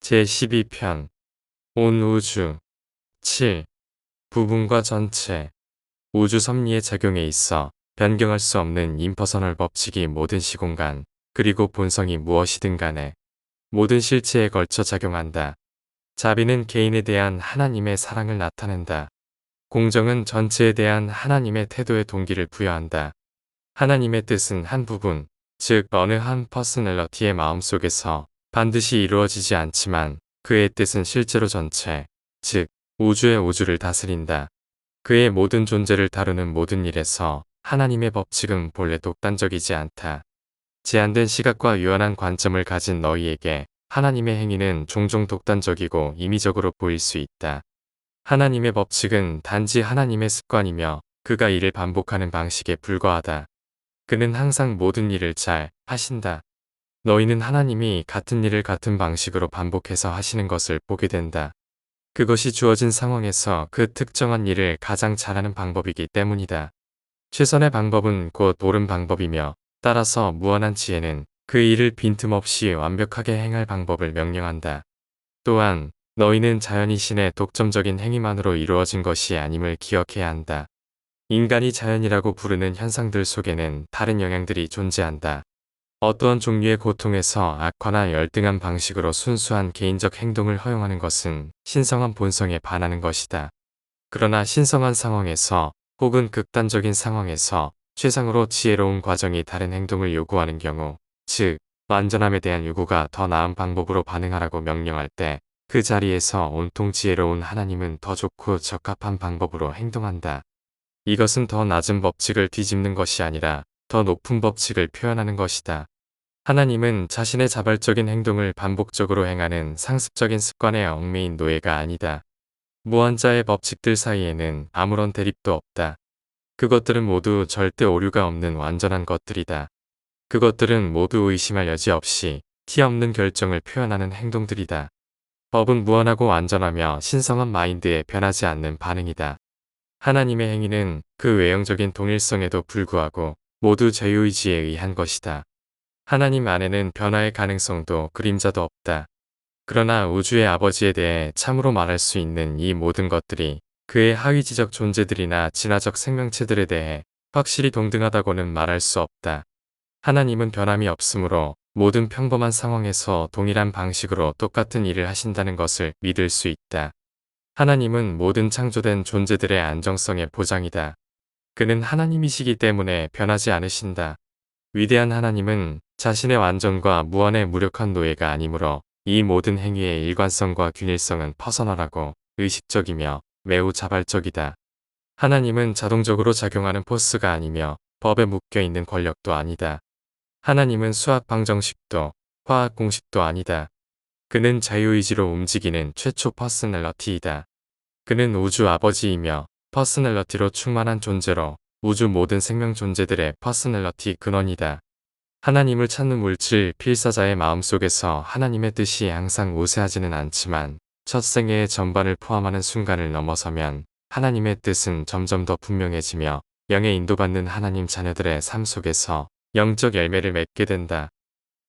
제12편 온 우주 7. 부분과 전체 우주 섭리의 작용에 있어 변경할 수 없는 임퍼서널 법칙이 모든 시공간 그리고 본성이 무엇이든 간에 모든 실체에 걸쳐 작용한다. 자비는 개인에 대한 하나님의 사랑을 나타낸다. 공정은 전체에 대한 하나님의 태도의 동기를 부여한다. 하나님의 뜻은 한 부분, 즉 어느 한 퍼스널러티의 마음속에서 반드시 이루어지지 않지만 그의 뜻은 실제로 전체, 즉 우주의 우주를 다스린다. 그의 모든 존재를 다루는 모든 일에서 하나님의 법칙은 본래 독단적이지 않다. 제한된 시각과 유연한 관점을 가진 너희에게 하나님의 행위는 종종 독단적이고 임의적으로 보일 수 있다. 하나님의 법칙은 단지 하나님의 습관이며 그가 이를 반복하는 방식에 불과하다. 그는 항상 모든 일을 잘 하신다. 너희는 하나님이 같은 일을 같은 방식으로 반복해서 하시는 것을 보게 된다. 그것이 주어진 상황에서 그 특정한 일을 가장 잘하는 방법이기 때문이다. 최선의 방법은 곧 옳은 방법이며 따라서 무한한 지혜는 그 일을 빈틈없이 완벽하게 행할 방법을 명령한다. 또한 너희는 자연이 신의 독점적인 행위만으로 이루어진 것이 아님을 기억해야 한다. 인간이 자연이라고 부르는 현상들 속에는 다른 영향들이 존재한다. 어떠한 종류의 고통에서 악화나 열등한 방식으로 순수한 개인적 행동을 허용하는 것은 신성한 본성에 반하는 것이다. 그러나 신성한 상황에서 혹은 극단적인 상황에서 최상으로 지혜로운 과정이 다른 행동을 요구하는 경우, 즉 완전함에 대한 요구가 더 나은 방법으로 반응하라고 명령할 때 그 자리에서 온통 지혜로운 하나님은 더 좋고 적합한 방법으로 행동한다. 이것은 더 낮은 법칙을 뒤집는 것이 아니라 더 높은 법칙을 표현하는 것이다. 하나님은 자신의 자발적인 행동을 반복적으로 행하는 상습적인 습관에 얽매인 노예가 아니다. 무한자의 법칙들 사이에는 아무런 대립도 없다. 그것들은 모두 절대 오류가 없는 완전한 것들이다. 그것들은 모두 의심할 여지 없이 티 없는 결정을 표현하는 행동들이다. 법은 무한하고 완전하며 신성한 마인드에 변하지 않는 반응이다. 하나님의 행위는 그 외형적인 동일성에도 불구하고 모두 자유의지에 의한 것이다. 하나님 안에는 변화의 가능성도 그림자도 없다. 그러나 우주의 아버지에 대해 참으로 말할 수 있는 이 모든 것들이 그의 하위지적 존재들이나 진화적 생명체들에 대해 확실히 동등하다고는 말할 수 없다. 하나님은 변함이 없으므로 모든 평범한 상황에서 동일한 방식으로 똑같은 일을 하신다는 것을 믿을 수 있다. 하나님은 모든 창조된 존재들의 안정성의 보장이다. 그는 하나님이시기 때문에 변하지 않으신다. 위대한 하나님은 자신의 완전과 무한의 무력한 노예가 아니므로 이 모든 행위의 일관성과 균일성은 퍼서널하고 의식적이며 매우 자발적이다. 하나님은 자동적으로 작용하는 포스가 아니며 법에 묶여있는 권력도 아니다. 하나님은 수학 방정식도 화학 공식도 아니다. 그는 자유의지로 움직이는 최초 퍼스널러티이다. 그는 우주 아버지이며 퍼스널러티로 충만한 존재로 우주 모든 생명 존재들의 퍼스널러티 근원이다. 하나님을 찾는 물질 필사자의 마음속에서 하나님의 뜻이 항상 우세하지는 않지만 첫 생애의 전반을 포함하는 순간을 넘어서면 하나님의 뜻은 점점 더 분명해지며 영에 인도받는 하나님 자녀들의 삶 속에서 영적 열매를 맺게 된다.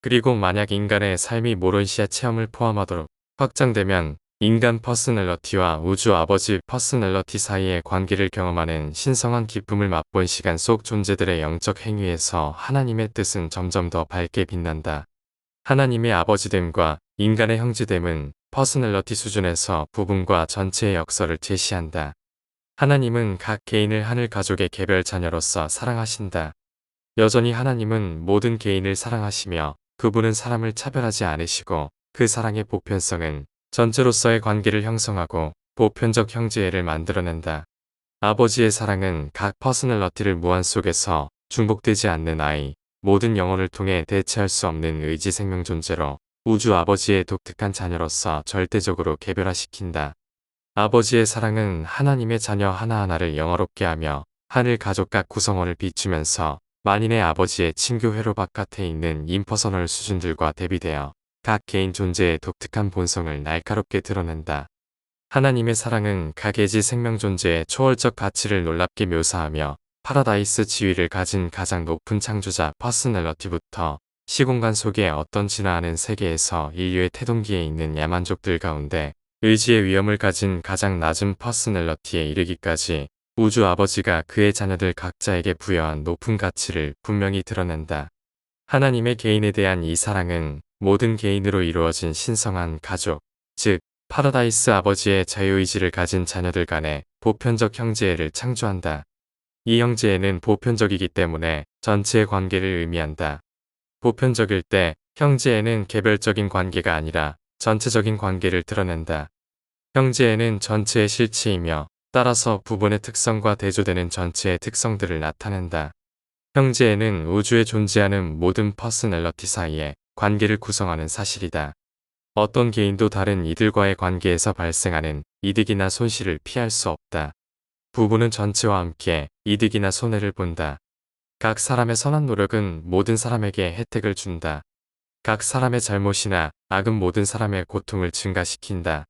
그리고 만약 인간의 삶이 모론시아 체험을 포함하도록 확장되면 인간 퍼스널러티와 우주 아버지 퍼스널러티 사이의 관계를 경험하는 신성한 기쁨을 맛본 시간 속 존재들의 영적 행위에서 하나님의 뜻은 점점 더 밝게 빛난다. 하나님의 아버지됨과 인간의 형제됨은 퍼스널러티 수준에서 부분과 전체의 역설을 제시한다. 하나님은 각 개인을 하늘 가족의 개별 자녀로서 사랑하신다. 여전히 하나님은 모든 개인을 사랑하시며 그분은 사람을 차별하지 않으시고 그 사랑의 보편성은 전체로서의 관계를 형성하고 보편적 형제애를 만들어낸다. 아버지의 사랑은 각 퍼스널러티를 무한 속에서 중복되지 않는 아이, 모든 영혼을 통해 대체할 수 없는 의지 생명 존재로 우주 아버지의 독특한 자녀로서 절대적으로 개별화시킨다. 아버지의 사랑은 하나님의 자녀 하나하나를 영화롭게 하며 하늘 가족 각 구성원을 비추면서 만인의 아버지의 친교 회로 바깥에 있는 임퍼서널 수준들과 대비되어 각 개인 존재의 독특한 본성을 날카롭게 드러낸다. 하나님의 사랑은 각 애지 생명 존재의 초월적 가치를 놀랍게 묘사하며 파라다이스 지위를 가진 가장 높은 창조자 퍼스널러티부터 시공간 속의 어떤 진화하는 세계에서 인류의 태동기에 있는 야만족들 가운데 의지의 위험을 가진 가장 낮은 퍼스널러티에 이르기까지 우주 아버지가 그의 자녀들 각자에게 부여한 높은 가치를 분명히 드러낸다. 하나님의 개인에 대한 이 사랑은 모든 개인으로 이루어진 신성한 가족, 즉 파라다이스 아버지의 자유의지를 가진 자녀들 간의 보편적 형제애를 창조한다. 이 형제애는 보편적이기 때문에 전체의 관계를 의미한다. 보편적일 때 형제애는 개별적인 관계가 아니라 전체적인 관계를 드러낸다. 형제애는 전체의 실체이며 따라서 부분의 특성과 대조되는 전체의 특성들을 나타낸다. 형제애는 우주에 존재하는 모든 퍼스널러티 사이에 관계를 구성하는 사실이다. 어떤 개인도 다른 이들과의 관계에서 발생하는 이득이나 손실을 피할 수 없다. 부부는 전체와 함께 이득이나 손해를 본다. 각 사람의 선한 노력은 모든 사람에게 혜택을 준다. 각 사람의 잘못이나 악은 모든 사람의 고통을 증가시킨다.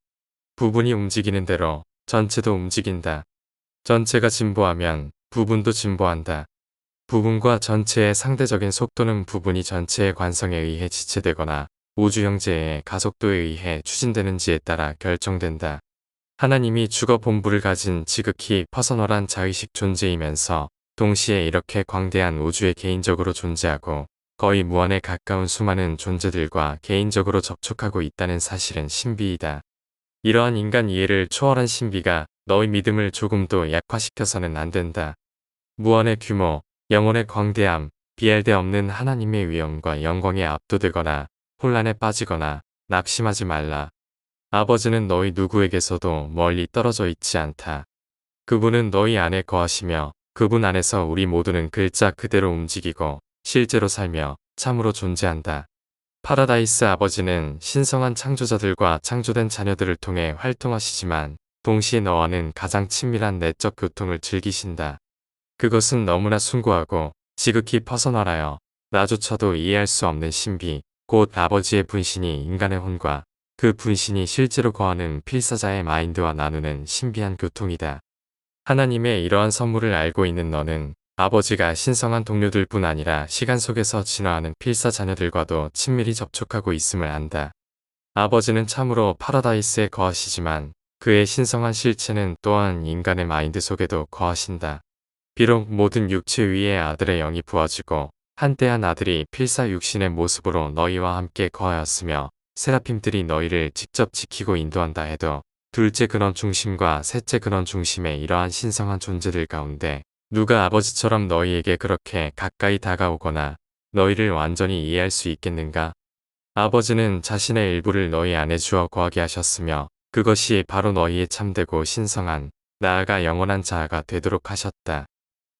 부분이 움직이는 대로 전체도 움직인다. 전체가 진보하면 부분도 진보한다. 부분과 전체의 상대적인 속도는 부분이 전체의 관성에 의해 지체되거나 우주 형제의 가속도에 의해 추진되는지에 따라 결정된다. 하나님이 주거 본부를 가진 지극히 퍼서널한 자의식 존재이면서 동시에 이렇게 광대한 우주에 개인적으로 존재하고 거의 무한에 가까운 수많은 존재들과 개인적으로 접촉하고 있다는 사실은 신비이다. 이러한 인간 이해를 초월한 신비가 너의 믿음을 조금도 약화시켜서는 안 된다. 무한의 규모, 영혼의 광대함, 비할 데 없는 하나님의 위엄과 영광에 압도되거나 혼란에 빠지거나 낙심하지 말라. 아버지는 너희 누구에게서도 멀리 떨어져 있지 않다. 그분은 너희 안에 거하시며 그분 안에서 우리 모두는 글자 그대로 움직이고 실제로 살며 참으로 존재한다. 파라다이스 아버지는 신성한 창조자들과 창조된 자녀들을 통해 활동하시지만 동시에 너와는 가장 친밀한 내적 교통을 즐기신다. 그것은 너무나 숭고하고 지극히 퍼서널하여 나조차도 이해할 수 없는 신비, 곧 아버지의 분신이 인간의 혼과 그 분신이 실제로 거하는 필사자의 마인드와 나누는 신비한 교통이다. 하나님의 이러한 선물을 알고 있는 너는 아버지가 신성한 동료들 뿐 아니라 시간 속에서 진화하는 필사 자녀들과도 친밀히 접촉하고 있음을 안다. 아버지는 참으로 파라다이스에 거하시지만 그의 신성한 실체는 또한 인간의 마인드 속에도 거하신다. 비록 모든 육체 위에 아들의 영이 부어지고 한때 한 아들이 필사 육신의 모습으로 너희와 함께 거하였으며 세라핌들이 너희를 직접 지키고 인도한다 해도 둘째 근원 중심과 셋째 근원 중심의 이러한 신성한 존재들 가운데 누가 아버지처럼 너희에게 그렇게 가까이 다가오거나 너희를 완전히 이해할 수 있겠는가? 아버지는 자신의 일부를 너희 안에 주어 거하게 하셨으며 그것이 바로 너희의 참되고 신성한 나아가 영원한 자아가 되도록 하셨다.